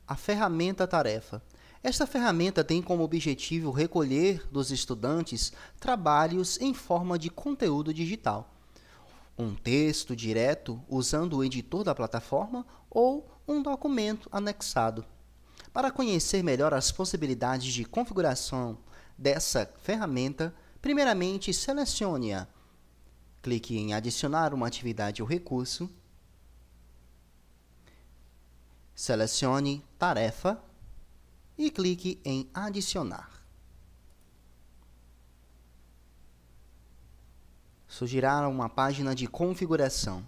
a ferramenta tarefa. Esta ferramenta tem como objetivo recolher dos estudantes trabalhos em forma de conteúdo digital. Um texto direto usando o editor da plataforma ou um documento anexado. Para conhecer melhor as possibilidades de configuração dessa ferramenta, primeiramente selecione-a. Clique em adicionar uma atividade ou recurso. Selecione tarefa e clique em adicionar. Surgirá uma página de configuração.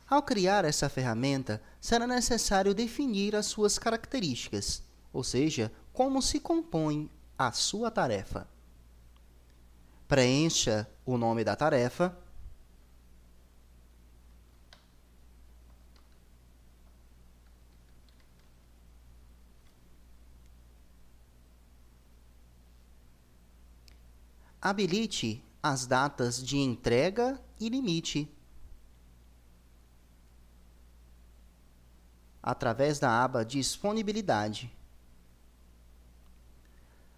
Ao criar essa ferramenta, será necessário definir as suas características, ou seja, como se compõe a sua tarefa. Preencha o nome da tarefa. Habilite as datas de entrega e limite através da aba Disponibilidade.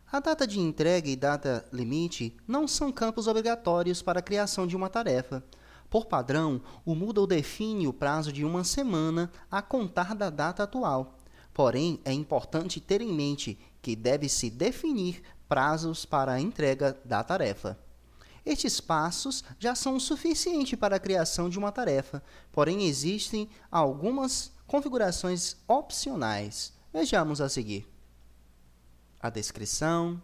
A data de entrega e data limite não são campos obrigatórios para a criação de uma tarefa. Por padrão, o Moodle define o prazo de uma semana a contar da data atual. Porém, é importante ter em mente que deve-se definir prazos para a entrega da tarefa. Estes passos já são o suficiente para a criação de uma tarefa, porém existem algumas configurações opcionais. Vejamos a seguir. A descrição.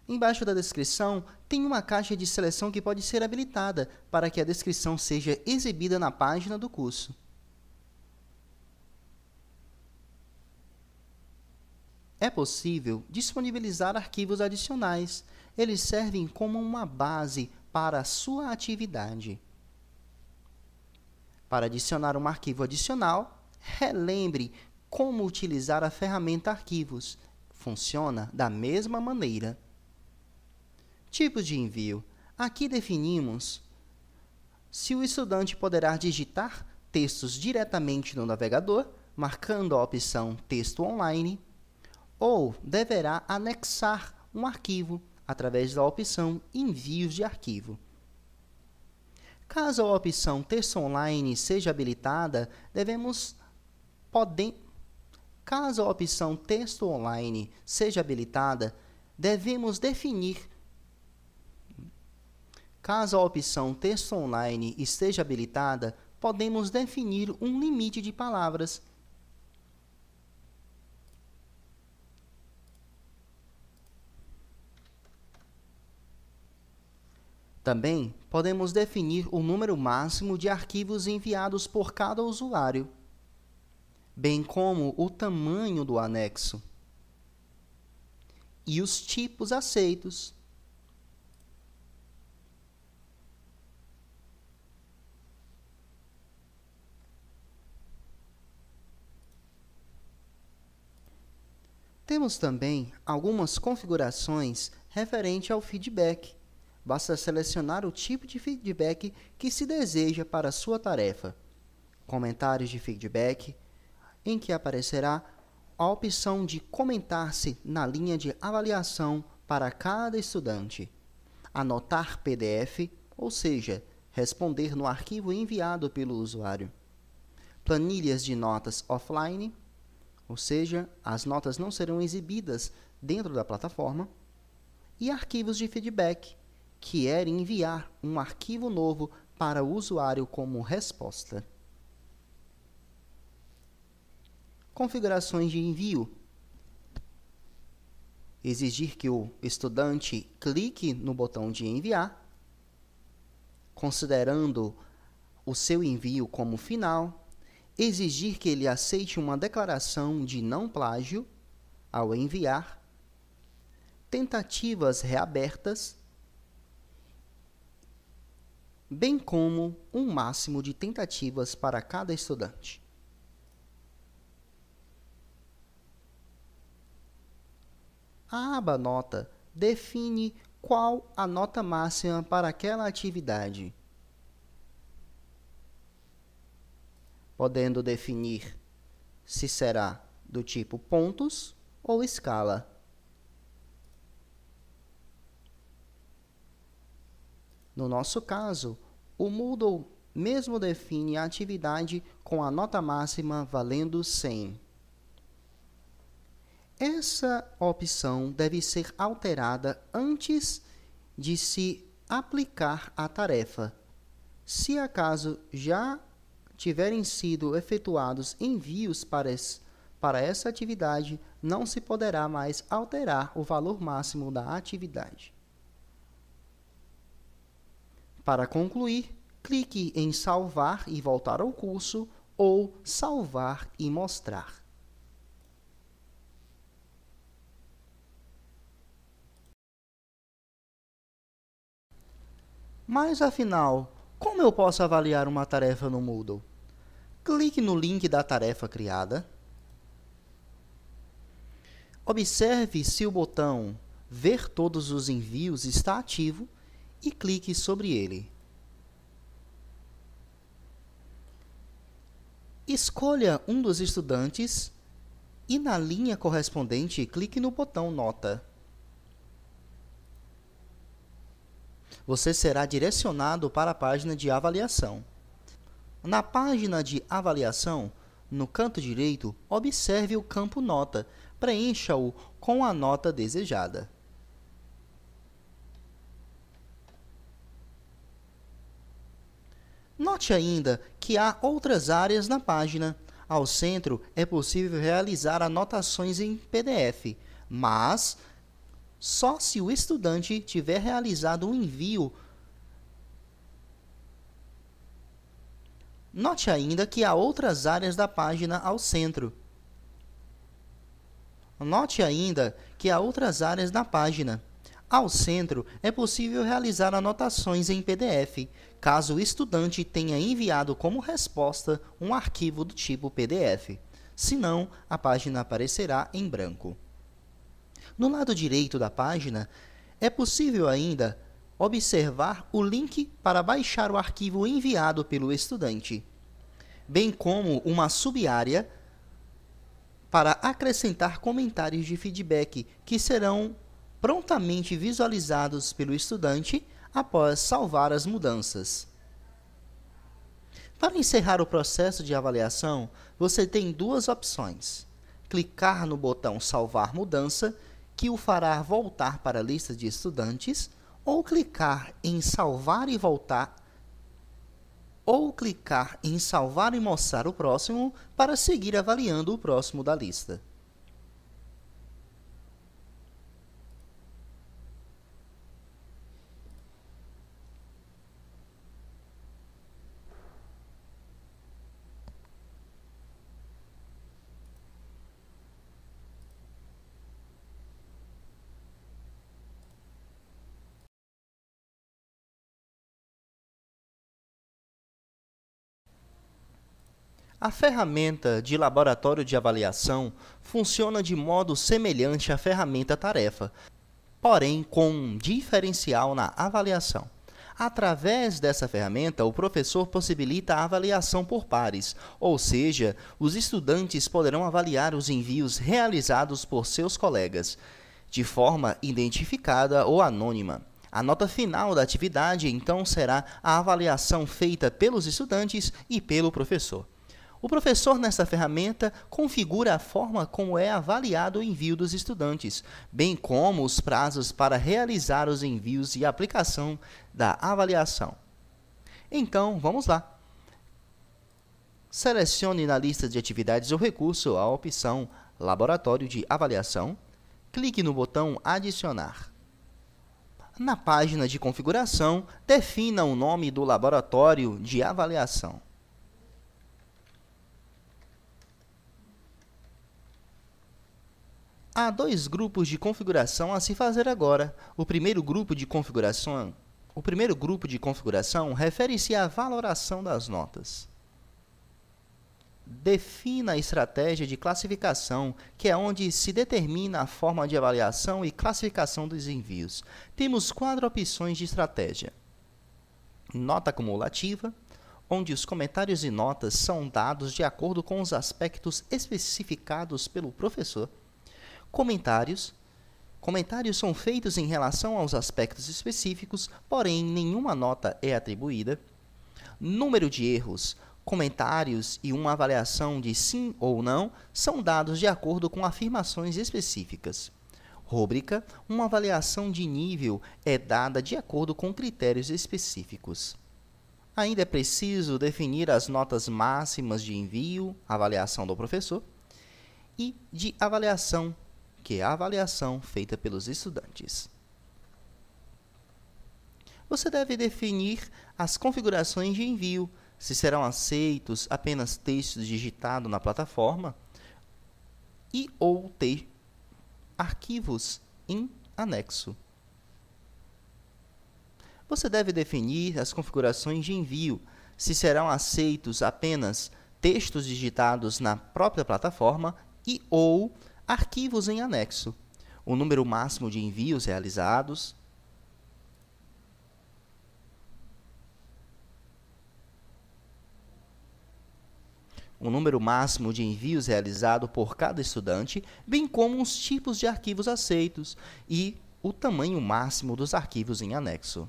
Embaixo da descrição, tem uma caixa de seleção que pode ser habilitada para que a descrição seja exibida na página do curso. É possível disponibilizar arquivos adicionais. Eles servem como uma base para a sua atividade. Para adicionar um arquivo adicional, relembre como utilizar a ferramenta Arquivos. Funciona da mesma maneira. Tipos de envio. Aqui definimos se o estudante poderá digitar textos diretamente no navegador, marcando a opção Texto Online, ou deverá anexar um arquivo através da opção Envios de arquivo. Caso a opção Texto Online seja habilitada, devemos definir. Caso a opção Texto Online esteja habilitada, podemos definir um limite de palavras. Também podemos definir o número máximo de arquivos enviados por cada usuário, bem como o tamanho do anexo e os tipos aceitos. Temos também algumas configurações referente ao feedback. Basta selecionar o tipo de feedback que se deseja para a sua tarefa. Comentários de feedback, em que aparecerá a opção de comentar-se na linha de avaliação para cada estudante. Anotar PDF, ou seja, responder no arquivo enviado pelo usuário. Planilhas de notas offline, ou seja, as notas não serão exibidas dentro da plataforma. E arquivos de feedback, que é enviar um arquivo novo para o usuário como resposta. Configurações de envio. Exigir que o estudante clique no botão de enviar, considerando o seu envio como final. Exigir que ele aceite uma declaração de não plágio ao enviar. Tentativas reabertas, bem como um máximo de tentativas para cada estudante. A aba Nota define qual a nota máxima para aquela atividade. podendo definir se será do tipo pontos ou escala. No nosso caso, o Moodle mesmo define a atividade com a nota máxima valendo 100. Essa opção deve ser alterada antes de se aplicar a tarefa. Se acaso já tiverem sido efetuados envios para essa atividade, não se poderá mais alterar o valor máximo da atividade. Para concluir, clique em salvar e voltar ao curso ou salvar e mostrar. Mas afinal, como eu posso avaliar uma tarefa no Moodle? Clique no link da tarefa criada. Observe se o botão Ver todos os envios está ativo e clique sobre ele. Escolha um dos estudantes e, na linha correspondente, clique no botão Nota. Você será direcionado para a página de avaliação. Na página de avaliação, no canto direito, observe o campo Nota. Preencha-o com a nota desejada. Note ainda que há outras áreas na página. Ao centro, é possível realizar anotações em PDF, mas só se o estudante tiver realizado um envio. Note ainda que há outras áreas da página ao centro. Note ainda que há outras áreas na página. Ao centro, é possível realizar anotações em PDF, caso o estudante tenha enviado como resposta um arquivo do tipo PDF. Senão, a página aparecerá em branco. No lado direito da página, é possível ainda observar o link para baixar o arquivo enviado pelo estudante, bem como uma subárea para acrescentar comentários de feedback que serão prontamente visualizados pelo estudante após salvar as mudanças. Para encerrar o processo de avaliação, você tem duas opções. Clicar no botão Salvar Mudança, que o fará voltar para a lista de estudantes, ou clicar em Salvar e voltar, ou clicar em Salvar e mostrar o próximo para seguir avaliando o próximo da lista. A ferramenta de laboratório de avaliação funciona de modo semelhante à ferramenta tarefa, porém com um diferencial na avaliação. Através dessa ferramenta, o professor possibilita a avaliação por pares, ou seja, os estudantes poderão avaliar os envios realizados por seus colegas, de forma identificada ou anônima. A nota final da atividade, então, será a avaliação feita pelos estudantes e pelo professor. O professor, nessa ferramenta, configura a forma como é avaliado o envio dos estudantes, bem como os prazos para realizar os envios e aplicação da avaliação. Então, vamos lá. Selecione na lista de atividades ou recurso a opção Laboratório de Avaliação. Clique no botão Adicionar. Na página de configuração, defina o nome do laboratório de avaliação. Há dois grupos de configuração a se fazer agora. O primeiro grupo de configuração refere-se à valoração das notas. Defina a estratégia de classificação, que é onde se determina a forma de avaliação e classificação dos envios. Temos 4 opções de estratégia: nota cumulativa, onde os comentários e notas são dados de acordo com os aspectos especificados pelo professor. Comentários. Comentários são feitos em relação aos aspectos específicos, porém nenhuma nota é atribuída. Número de erros. Comentários e uma avaliação de sim ou não são dados de acordo com afirmações específicas. Rúbrica. Uma avaliação de nível é dada de acordo com critérios específicos. Ainda é preciso definir as notas máximas de envio, avaliação do professor, e de avaliação, que é a avaliação feita pelos estudantes. Você deve definir as configurações de envio, se serão aceitos apenas textos digitados na plataforma e ou ter arquivos em anexo. Você deve definir as configurações de envio, se serão aceitos apenas textos digitados na própria plataforma e ou arquivos em anexo, o número máximo de envios realizados, o número máximo de envios realizado por cada estudante, bem como os tipos de arquivos aceitos e o tamanho máximo dos arquivos em anexo.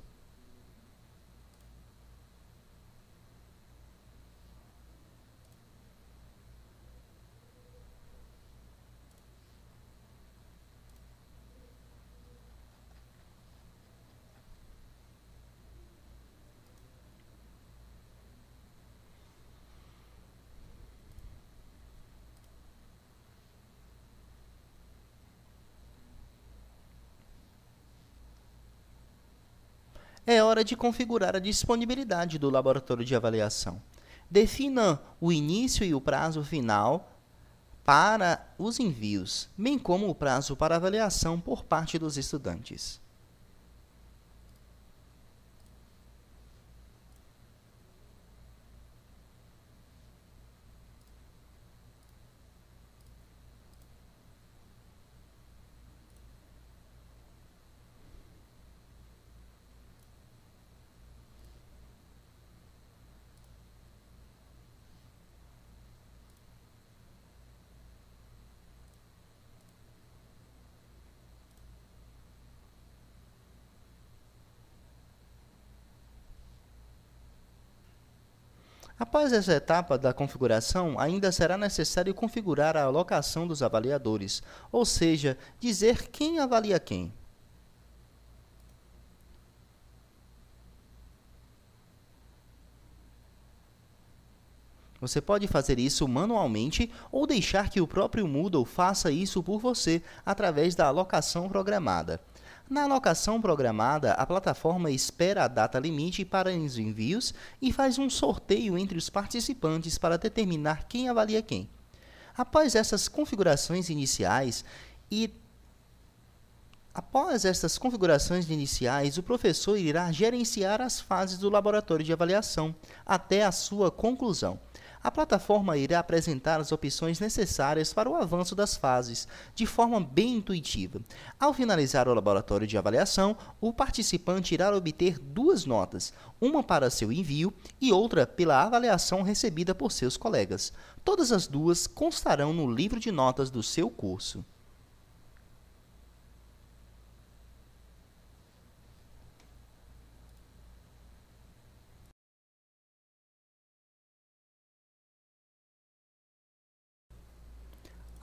É hora de configurar a disponibilidade do laboratório de avaliação. Defina o início e o prazo final para os envios, bem como o prazo para avaliação por parte dos estudantes. Após essa etapa da configuração, ainda será necessário configurar a alocação dos avaliadores, ou seja, dizer quem avalia quem. Você pode fazer isso manualmente ou deixar que o próprio Moodle faça isso por você através da alocação programada. Na alocação programada, a plataforma espera a data limite para os envios e faz um sorteio entre os participantes para determinar quem avalia quem. Após essas configurações iniciais, o professor irá gerenciar as fases do laboratório de avaliação até a sua conclusão. A plataforma irá apresentar as opções necessárias para o avanço das fases, de forma bem intuitiva. Ao finalizar o laboratório de avaliação, o participante irá obter 2 notas, uma para seu envio e outra pela avaliação recebida por seus colegas. Todas as duas constarão no livro de notas do seu curso.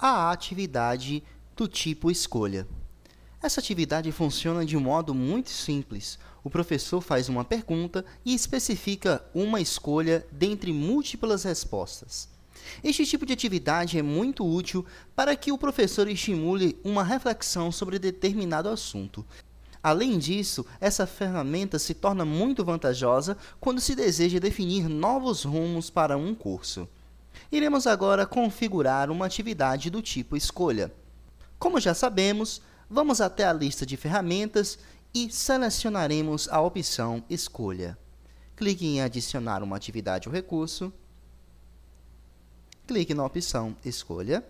A atividade do tipo escolha. Essa atividade funciona de um modo muito simples. O professor faz uma pergunta e especifica uma escolha dentre múltiplas respostas. Este tipo de atividade é muito útil para que o professor estimule uma reflexão sobre determinado assunto. Além disso, essa ferramenta se torna muito vantajosa quando se deseja definir novos rumos para um curso. Iremos agora configurar uma atividade do tipo escolha. Como já sabemos, vamos até a lista de ferramentas e selecionaremos a opção escolha. Clique em adicionar uma atividade ou recurso. Clique na opção escolha.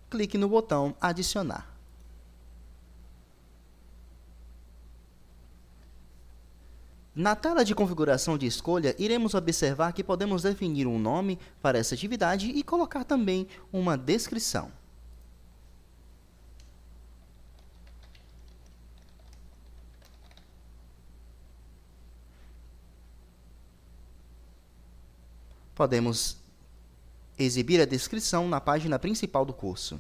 Clique no botão adicionar. Na tela de configuração de escolha, iremos observar que podemos definir um nome para essa atividade e colocar também uma descrição. Podemos exibir a descrição na página principal do curso.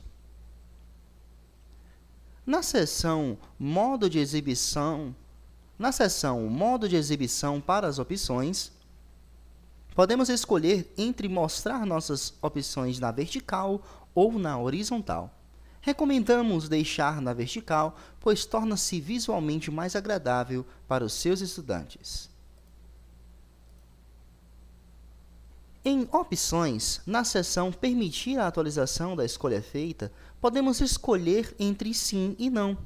Na seção Modo de exibição para as opções, podemos escolher entre mostrar nossas opções na vertical ou na horizontal. Recomendamos deixar na vertical, pois torna-se visualmente mais agradável para os seus estudantes. Em Opções, na seção Permitir a atualização da escolha feita, podemos escolher entre sim e não.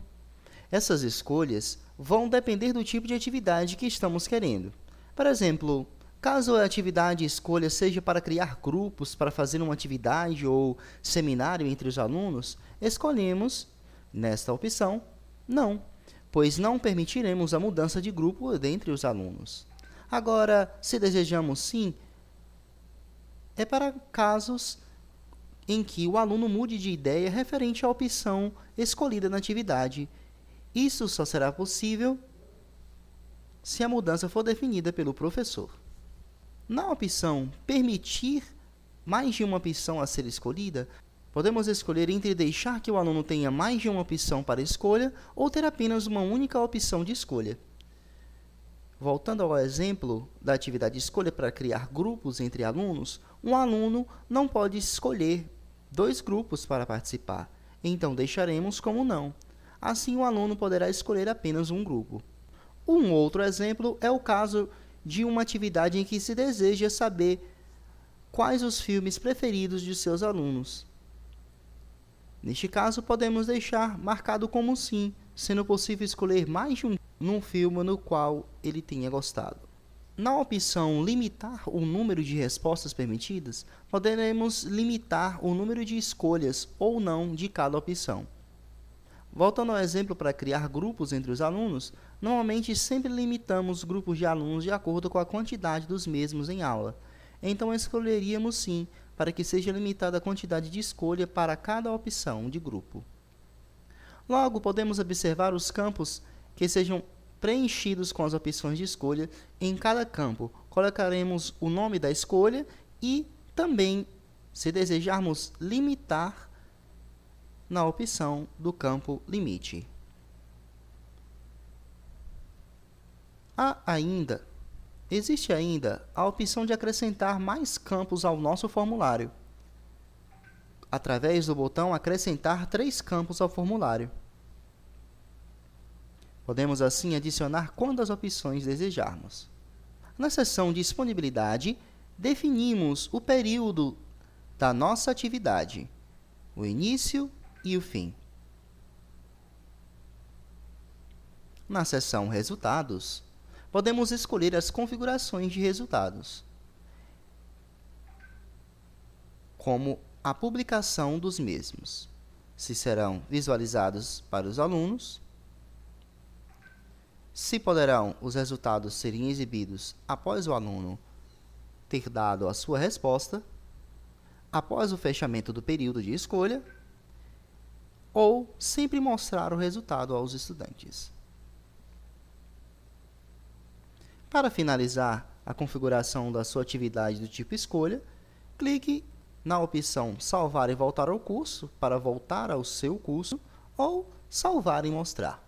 Essas escolhas vão depender do tipo de atividade que estamos querendo. Por exemplo, caso a atividade escolha seja para criar grupos para fazer uma atividade ou seminário entre os alunos, escolhemos, nesta opção, não, pois não permitiremos a mudança de grupo dentre os alunos. Agora, se desejamos sim, é para casos em que o aluno mude de ideia referente à opção escolhida na atividade. Isso só será possível se a mudança for definida pelo professor. Na opção Permitir mais de uma opção a ser escolhida, podemos escolher entre deixar que o aluno tenha mais de uma opção para escolha ou ter apenas uma única opção de escolha. Voltando ao exemplo da atividade escolha para criar grupos entre alunos, um aluno não pode escolher 2 grupos para participar, então deixaremos como não. Assim, o aluno poderá escolher apenas um grupo. Um outro exemplo é o caso de uma atividade em que se deseja saber quais os filmes preferidos de seus alunos. Neste caso, podemos deixar marcado como sim, sendo possível escolher mais de um filme no qual ele tenha gostado. Na opção Limitar o número de respostas permitidas, poderemos limitar o número de escolhas ou não de cada opção. Voltando ao exemplo para criar grupos entre os alunos, normalmente sempre limitamos grupos de alunos de acordo com a quantidade dos mesmos em aula. Então, escolheríamos sim, para que seja limitada a quantidade de escolha para cada opção de grupo. Logo, podemos observar os campos que sejam preenchidos com as opções de escolha. Em cada campo, colocaremos o nome da escolha e também, se desejarmos, limitar na opção do campo Limite. Existe ainda a opção de acrescentar mais campos ao nosso formulário, através do botão Acrescentar 3 campos ao formulário. Podemos assim adicionar quantas opções desejarmos. Na seção Disponibilidade, definimos o período da nossa atividade, o início e o fim. Na seção Resultados, podemos escolher as configurações de resultados, como a publicação dos mesmos, se serão visualizados para os alunos, se poderão os resultados serem exibidos após o aluno ter dado a sua resposta, após o fechamento do período de escolha, ou sempre mostrar o resultado aos estudantes. Para finalizar a configuração da sua atividade do tipo escolha, clique na opção Salvar e voltar ao curso para voltar ao seu curso ou Salvar e mostrar.